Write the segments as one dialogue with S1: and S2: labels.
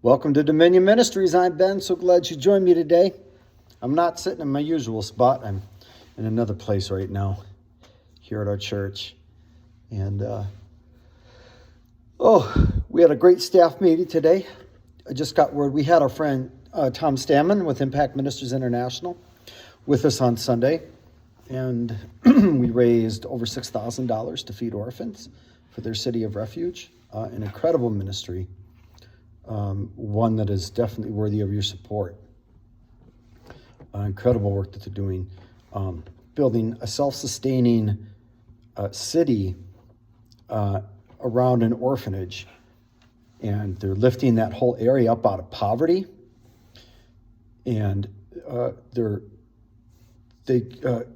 S1: Welcome to Dominion Ministries. I'm Ben. So glad you joined me today. I'm not sitting in my usual spot. I'm in another place right now here at our church. And, we had a great staff meeting today. I just got word we had our friend Tom Stammen with Impact Ministers International with us on Sunday. And we raised over $6,000 to feed orphans for their city of refuge. An incredible ministry. One that is definitely worthy of your support. Incredible work that they're doing, building a self-sustaining city around an orphanage, and they're lifting that whole area up out of poverty. And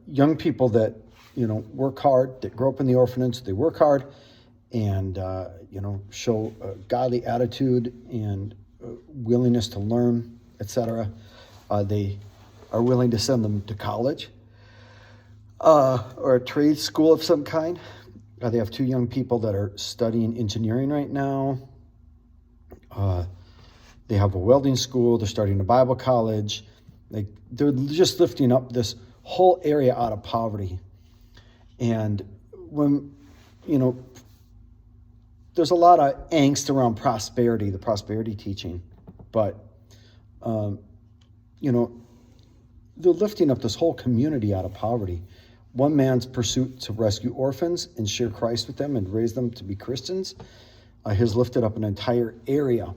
S1: young people that work hard, that grow up in the orphanage, they work hard, and show a godly attitude and willingness to learn, etc. They are willing to send them to college or a trade school of some kind. They have two young people that are studying engineering right now. They have a welding school. They're starting a Bible college. They're just lifting up this whole area out of poverty. And when, there's a lot of angst around prosperity, the prosperity teaching, but, they're lifting up this whole community out of poverty. One man's pursuit to rescue orphans and share Christ with them and raise them to be Christians has lifted up an entire area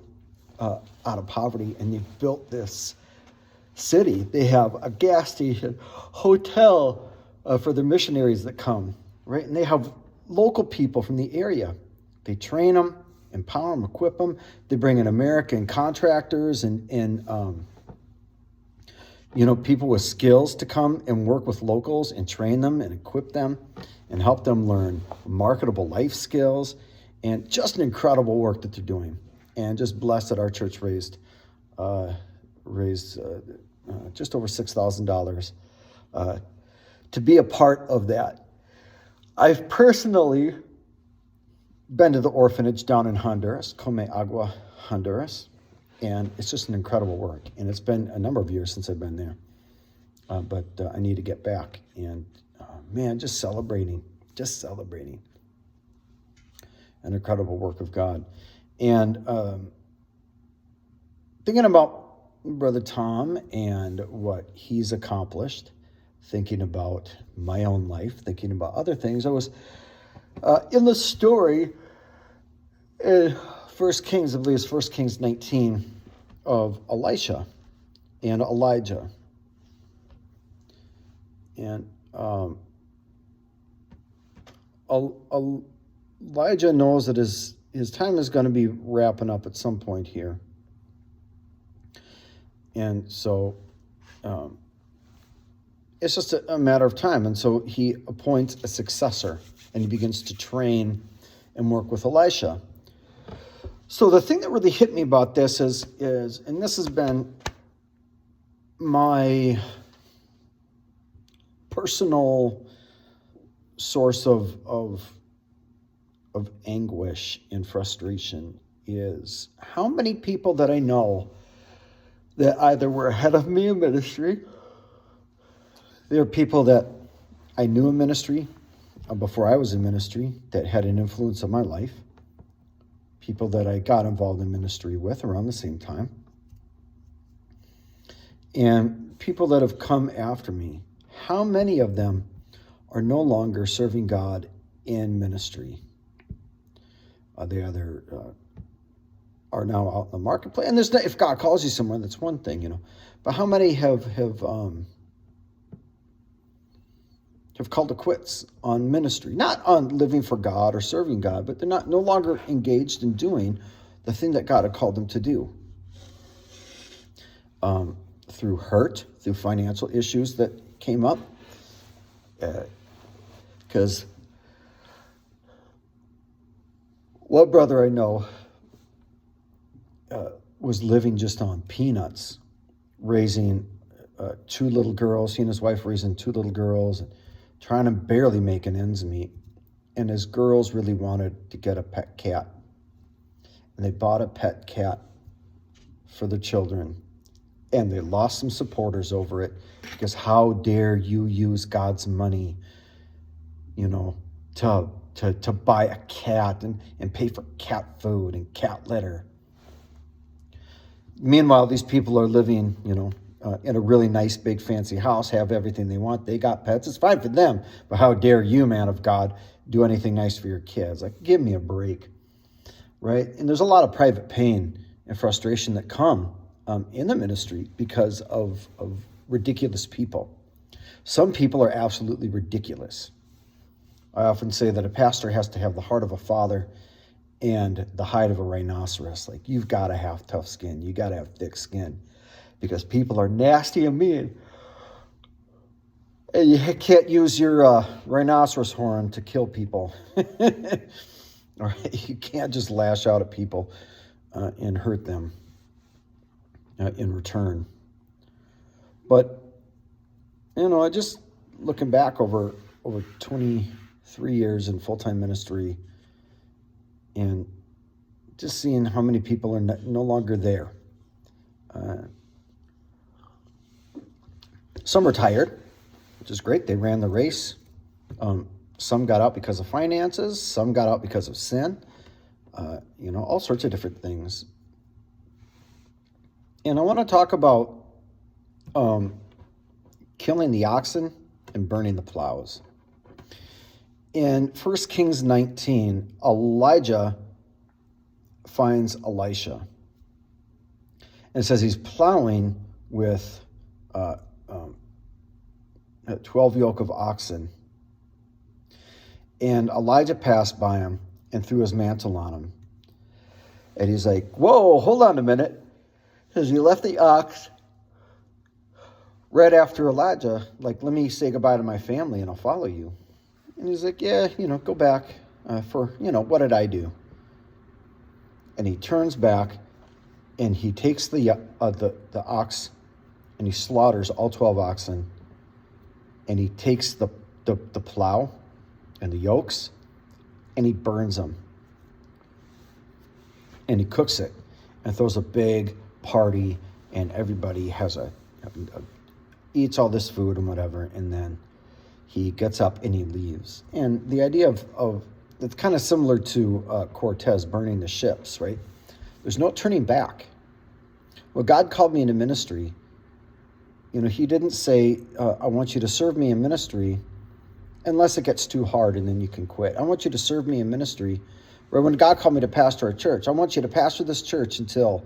S1: out of poverty, and they've built this city. They have a gas station, hotel for their missionaries that come, right? And they have local people from the area. They train them, empower them, equip them. They bring in American contractors and people with skills to come and work with locals and train them and equip them and help them learn marketable life skills, and just an incredible work that they're doing. And just blessed that our church raised just over $6,000 to be a part of that. I've personally been to the orphanage down in Honduras, Come Agua, Honduras, and it's just an incredible work. And it's been a number of years since I've been there, but I need to get back. And just celebrating an incredible work of God. And thinking about Brother Tom and what he's accomplished, thinking about my own life, thinking about other things, I was in the story in 1 Kings, I believe it's 1 Kings 19, of Elisha and Elijah. And Elijah knows that his time is going to be wrapping up at some point here. And so it's just a matter of time. And so he appoints a successor, and he begins to train and work with Elisha. So the thing that really hit me about this is, and this has been my personal source of anguish and frustration, is how many people that I know that either were ahead of me in ministry, there are people that I knew in ministry before I was in ministry that had an influence on my life, people that I got involved in ministry with around the same time, and people that have come after me. How many of them are no longer serving God in ministry? They either are now out in the marketplace, and if God calls you somewhere, that's one thing, But how many have called it quits on ministry, not on living for God or serving God, but they're no longer engaged in doing the thing that God had called them to do. Through hurt, through financial issues that came up, because one brother I know was living just on peanuts, raising two little girls. He and his wife raising two little girls, and trying to barely make an ends meet. And his girls really wanted to get a pet cat. And they bought a pet cat for the children. And they lost some supporters over it because how dare you use God's money, to buy a cat and pay for cat food and cat litter. Meanwhile, these people are living, in a really nice, big, fancy house, have everything they want. They got pets. It's fine for them. But how dare you, man of God, do anything nice for your kids? Like, give me a break, right? And there's a lot of private pain and frustration that come in the ministry because of ridiculous people. Some people are absolutely ridiculous. I often say that a pastor has to have the heart of a father and the hide of a rhinoceros. Like, you've got to have tough skin. You got to have thick skin because people are nasty and mean. And you can't use your rhinoceros horn to kill people. Or you can't just lash out at people and hurt them in return. But, I just looking back over 23 years in full-time ministry and just seeing how many people are no longer there. Some retired, which is great. They ran the race. Some got out because of finances. Some got out because of sin. All sorts of different things. And I want to talk about killing the oxen and burning the plows. In 1 Kings 19, Elijah finds Elisha. And it says he's plowing with 12 yoke of oxen. And Elijah passed by him and threw his mantle on him. And he's like, whoa, hold on a minute. Because he left the ox right after Elijah, like, let me say goodbye to my family and I'll follow you. And he's like, yeah, go back for, what did I do? And he turns back and he takes the ox and he slaughters all 12 oxen. And he takes the plow and the yokes and he burns them. And he cooks it and throws a big party and everybody has eats all this food and whatever. And then he gets up and he leaves. And the idea of it's kind of similar to Cortez burning the ships, right? There's no turning back. When God called me into ministry, he didn't say, I want you to serve me in ministry unless it gets too hard and then you can quit. I want you to serve me in ministry. Right? When God called me to pastor a church, I want you to pastor this church until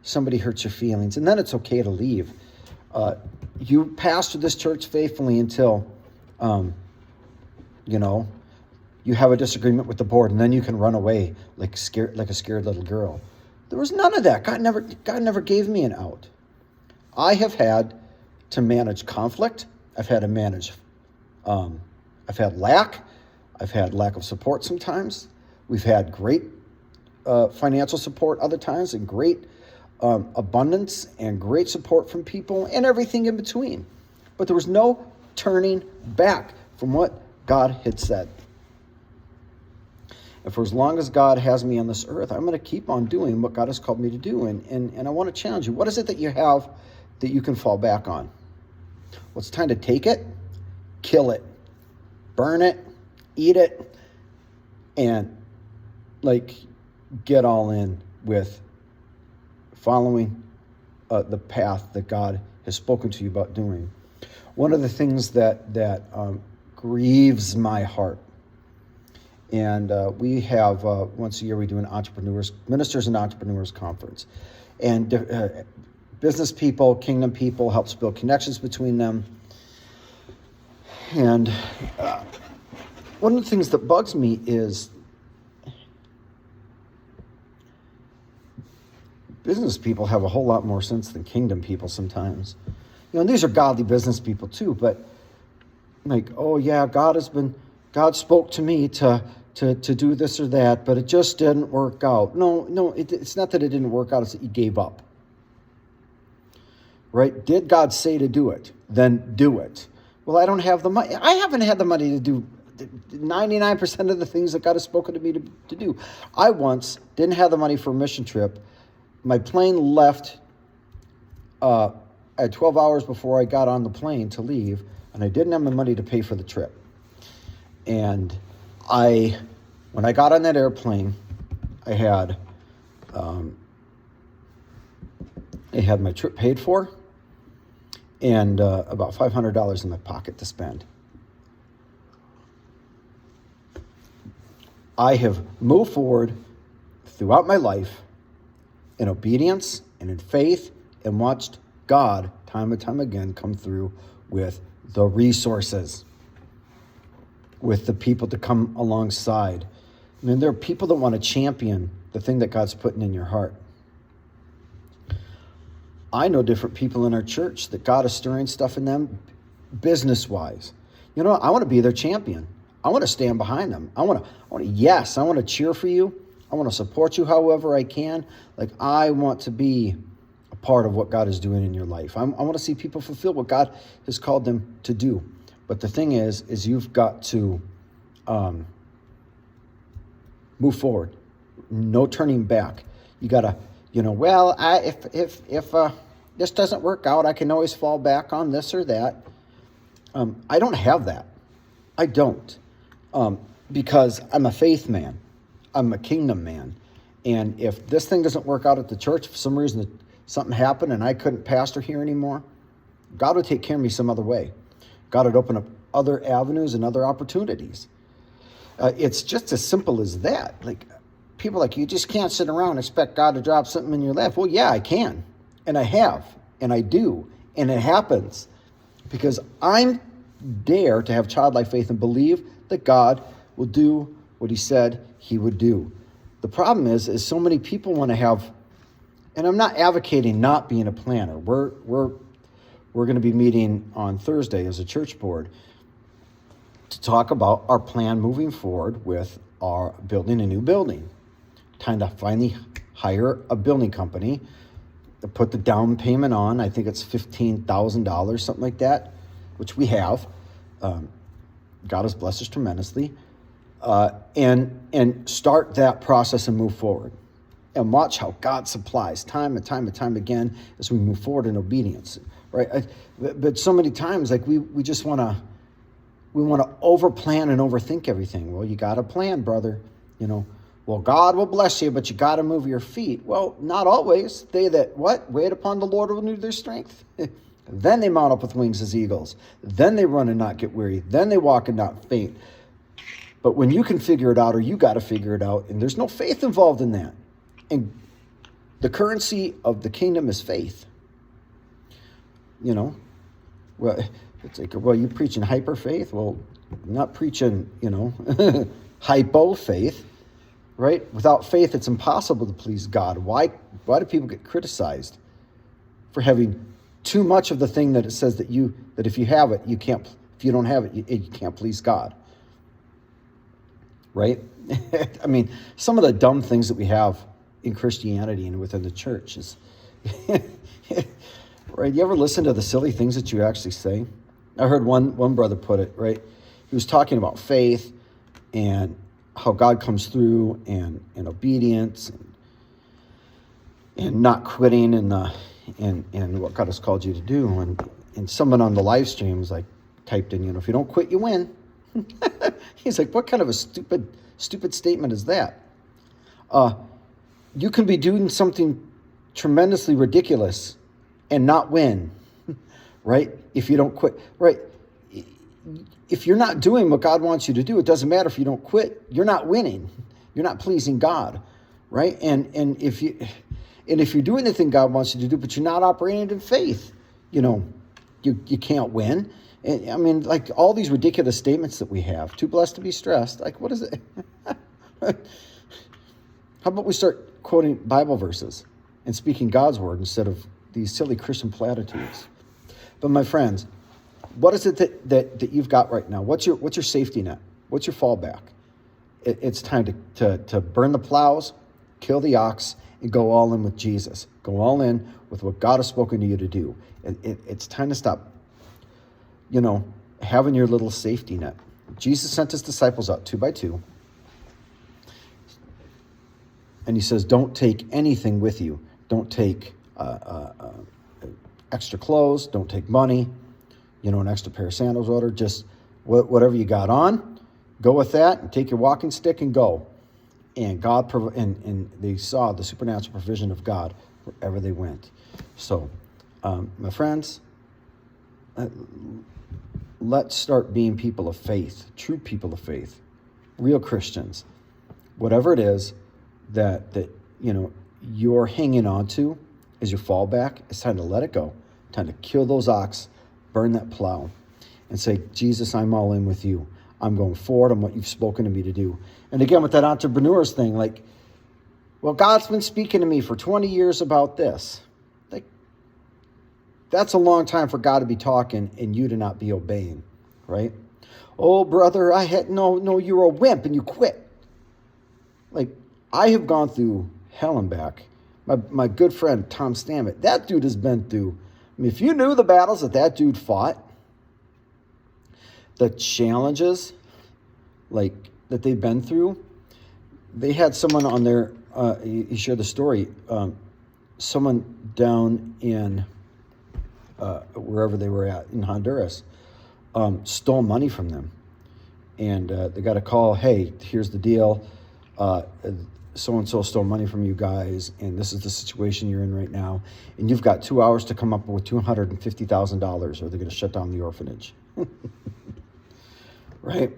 S1: somebody hurts your feelings. And then it's okay to leave. You pastor this church faithfully until, you have a disagreement with the board and then you can run away like a scared little girl. There was none of that. God never gave me an out. I have had to manage conflict. I've had to manage, I've had lack. I've had lack of support sometimes. We've had great financial support other times and great abundance and great support from people and everything in between. But there was no turning back from what God had said. And for as long as God has me on this earth, I'm going to keep on doing what God has called me to do. And I want to challenge you. What is it that you have that you can fall back on? Well, it's time to take it, kill it, burn it, eat it, and get all in with following the path that God has spoken to you about doing. One of the things that grieves my heart, and we have once a year we do an ministers and entrepreneurs conference, and business people, kingdom people, helps build connections between them. And one of the things that bugs me is business people have a whole lot more sense than kingdom people sometimes. And these are godly business people too, but oh yeah, God spoke to me to do this or that, but it just didn't work out. No, it's not that it didn't work out, it's that you gave up. Right? Did God say to do it? Then do it. Well, I don't have the money. I haven't had the money to do 99% of the things that God has spoken to me to do. I once didn't have the money for a mission trip. My plane left I had 12 hours before I got on the plane to leave, and I didn't have the money to pay for the trip. And when I got on that airplane, I had my trip paid for and about $500 in my pocket to spend. I have moved forward throughout my life in obedience and in faith and watched God time and time again come through with the resources, with the people to come alongside. I mean, there are people that want to champion the thing that God's putting in your heart. I know different people in our church that God is stirring stuff in them business-wise. You know, I want to be their champion. I want to stand behind them. I want to cheer for you. I want to support you however I can. Like, I want to be a part of what God is doing in your life. I want to see people fulfill what God has called them to do. But the thing is you've got to move forward. No turning back. You got to, if this doesn't work out, I can always fall back on this or that. I don't have that. I don't. Because I'm a faith man. I'm a kingdom man. And if this thing doesn't work out at the church, for some reason something happened and I couldn't pastor here anymore, God would take care of me some other way. God would open up other avenues and other opportunities. It's just as simple as that. Like, people like, you just can't sit around and expect God to drop something in your lap. Well, yeah, I can. And I have. And I do. And it happens. Because I dare to have childlike faith and believe that God will do what he said he would do. The problem is so many people want to have, and I'm not advocating not being a planner. We're going to be meeting on Thursday as a church board to talk about our plan moving forward with our building a new building. Time to finally hire a building company to put the down payment on. I think it's $15,000, something like that, which we have. God has blessed us tremendously. And start that process and move forward. And watch how God supplies time and time and time again as we move forward in obedience. Right? But so many times, like, we just want to over-plan and overthink everything. Well, you got to plan, brother. Well, God will bless you, but you got to move your feet. Well, not always. They that, wait upon the Lord will renew their strength. Then they mount up with wings as eagles. Then they run and not get weary. Then they walk and not faint. But when you can figure it out, or you got to figure it out, and there's no faith involved in that. And the currency of the kingdom is faith. Well, it's like, well, you're preaching hyper faith. Well, I'm not preaching, hypo faith, right? Without faith, it's impossible to please God. Why do people get criticized for having too much of the thing that it says that if you have it, you can't, if you don't have it, you can't please God? Right? I mean, some of the dumb things that we have in Christianity and within the church is, right? You ever listen to the silly things that you actually say? I heard one brother put it, right? He was talking about faith and how God comes through and obedience and not quitting and what God has called you to do. And someone on the live stream was like, typed in, if you don't quit, you win. He's like, what kind of a stupid statement is that? You can be doing something tremendously ridiculous and not win, right? If you don't quit, right? If you're not doing what God wants you to do, it doesn't matter if you don't quit. You're not winning. You're not pleasing God, right? And if you're doing the thing God wants you to do, but you're not operating in faith, you can't win. And I mean, like, all these ridiculous statements that we have, too blessed to be stressed. Like, what is it? How about we start quoting Bible verses and speaking God's word instead of these silly Christian platitudes? But my friends, what is it that you've got right now? What's your safety net? What's your fallback? It's time to burn the plows, kill the ox, and go all in with Jesus. Go all in with what God has spoken to you to do. It's time to stop, having your little safety net. Jesus sent his disciples out 2 by 2. And he says, don't take anything with you. Don't take extra clothes, don't take money, an extra pair of sandals, whatever. Just whatever you got on, go with that, and take your walking stick and go. And God and they saw the supernatural provision of God wherever they went. So, my friends, let's start being people of faith, true people of faith, real Christians. Whatever it is that you're hanging on to as your fallback, it's time to let it go. Time to kill those ox, burn that plow, and say, Jesus, I'm all in with you. I'm going forward on what you've spoken to me to do. And again, with that entrepreneurs thing, God's been speaking to me for 20 years about this. That's a long time for God to be talking and you to not be obeying, right? Oh, brother, no, you're a wimp and you quit. I have gone through hell and back. My good friend, Tom Stammet, that dude has been through, if you knew the battles that dude fought, the challenges, that they've been through, they had someone on there, he shared the story, someone down in, wherever they were at in Honduras, stole money from them. And they got a call, hey, here's the deal. So-and-so stole money from you guys, and this is the situation you're in right now. And you've got 2 hours to come up with $250,000 or they're going to shut down the orphanage. Right?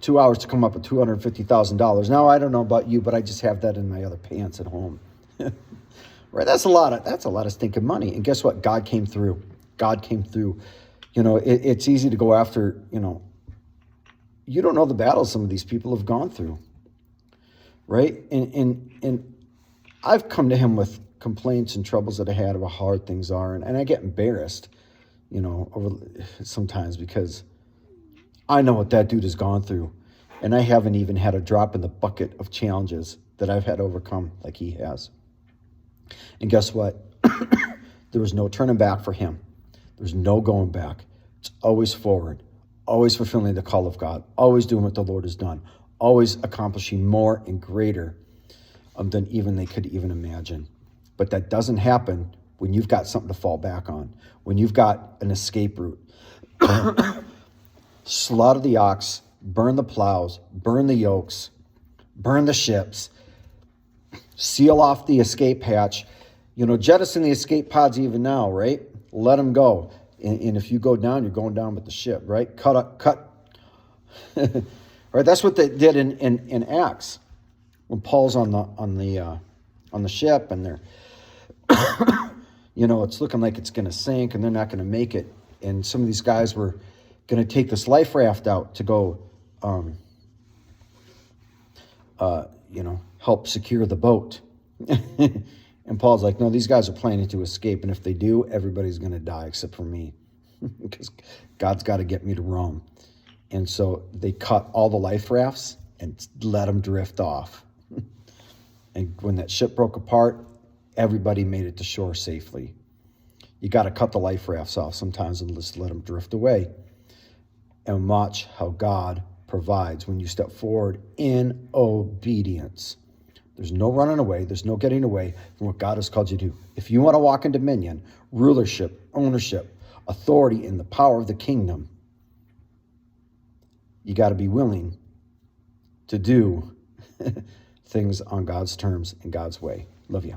S1: 2 hours to come up with $250,000. Now, I don't know about you, but I just have that in my other pants at home. Right? That's a lot of stinking money. And guess what? God came through. God came through. It's easy to go after, you don't know the battles some of these people have gone through. Right? And I've come to him with complaints and troubles that I had about how hard things are. And I get embarrassed, over sometimes because I know what that dude has gone through. And I haven't even had a drop in the bucket of challenges that I've had to overcome like he has. And guess what? There was no turning back for him. There's no going back. It's always forward, always fulfilling the call of God, always doing what the Lord has done, always accomplishing more and greater than even they could even imagine. But that doesn't happen when you've got something to fall back on, when you've got an escape route. Slaughter the ox, burn the plows, burn the yokes, burn the ships, seal off the escape hatch, jettison the escape pods even now, right? Let them go. And if you go down, you're going down with the ship, right? Cut. Right? That's what they did in Acts when Paul's on the ship and they're, it's looking like it's going to sink and they're not going to make it. And some of these guys were going to take this life raft out to go, help secure the boat. And Paul's like, no, these guys are planning to escape. And if they do, everybody's going to die except for me because God's got to get me to Rome. And so they cut all the life rafts and let them drift off. And when that ship broke apart, everybody made it to shore safely. You got to cut the life rafts off sometimes and just let them drift away. And watch how God provides when you step forward in obedience. There's no running away. There's no getting away from what God has called you to do. If you want to walk in dominion, rulership, ownership, authority, and the power of the kingdom, you got to be willing to do things on God's terms and God's way. Love you.